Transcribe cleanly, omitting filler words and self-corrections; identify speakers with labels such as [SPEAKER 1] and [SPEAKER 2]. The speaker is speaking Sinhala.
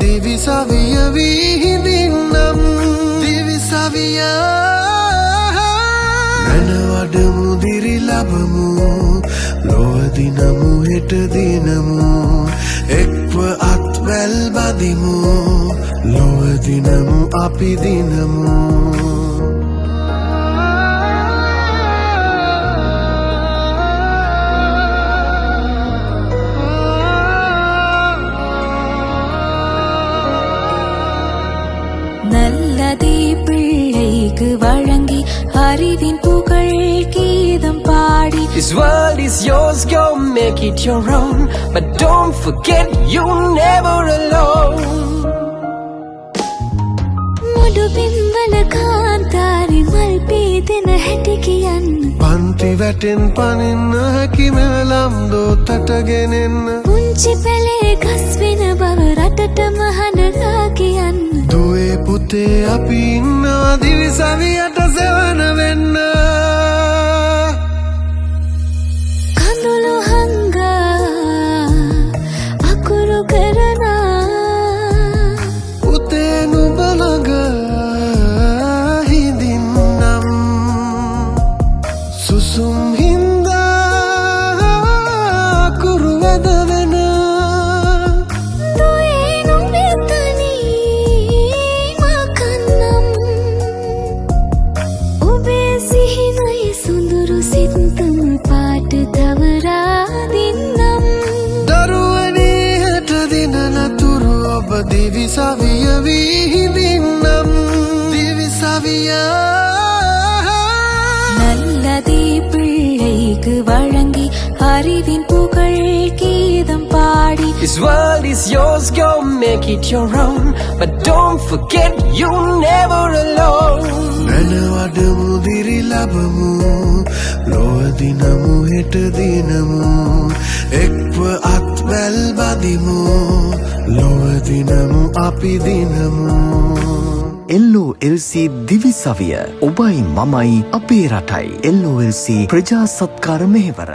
[SPEAKER 1] දිවිසවිය විහිදින්නම් දිවිසවිය මනවඩ මුදිරි ලබමු ලොව දිනමු හෙට දිනමු එක්ව අත්වැල් බදිමු ලොව දිනමු අපි දිනමු
[SPEAKER 2] நல்லதே பிள்ளைக்கு வழங்கி அறிவின் புகழ் கீதம் பாடி
[SPEAKER 3] This world is yours, go make it your own. But don't forget you're never alone.
[SPEAKER 2] මුඩු බිම්වල කාන්තාරි මල් පීදෙන හැටි කියන්න
[SPEAKER 1] පන්ති වැටෙන් පනින්න හැකි මෙලම් දෝතට ගෙනෙන්න
[SPEAKER 2] පුංචි පැලේ ගස් වෙන බව රටටම හඬලා කියන්න
[SPEAKER 1] දුවේ පුතේ අපි ඉන්නවා දිවිසවියට සෙවන වෙන්න
[SPEAKER 2] කඳුළු හංගා අකුරු කරනා
[SPEAKER 1] පුතේ නුඹ ළඟ හිඳින්නම් සුසුම් හින්දා අකුරු වැදවෙන
[SPEAKER 2] දුවේ නුඹෙතනි මකන්නම් ඔබේ සිහිනය සුඳුරු සිත්තම පාට තවරා දින්නම්
[SPEAKER 1] දරුවනේ හෙට දින නතුරු ඔබ දිවිසවිය විහිදින්නම් දිවිසවිය
[SPEAKER 2] நல்லதே பிள்ளைக்கு வழங்கி அறிவின் புகழ் கீதம் பாடி
[SPEAKER 3] This world is yours, go make it your own. But don't forget you're never alone.
[SPEAKER 1] මනවඩ මුදිරි ලබමු ලොව දිනමු හෙට දිනමු එක්ව අත්වැල් බදිමු ලොව දිනමු අපි දිනමු
[SPEAKER 4] LOLC දිවිසවිය ඔබයි මමයි අපේ රටයි LOLC ප්‍රජා සත්කාර මෙහෙවර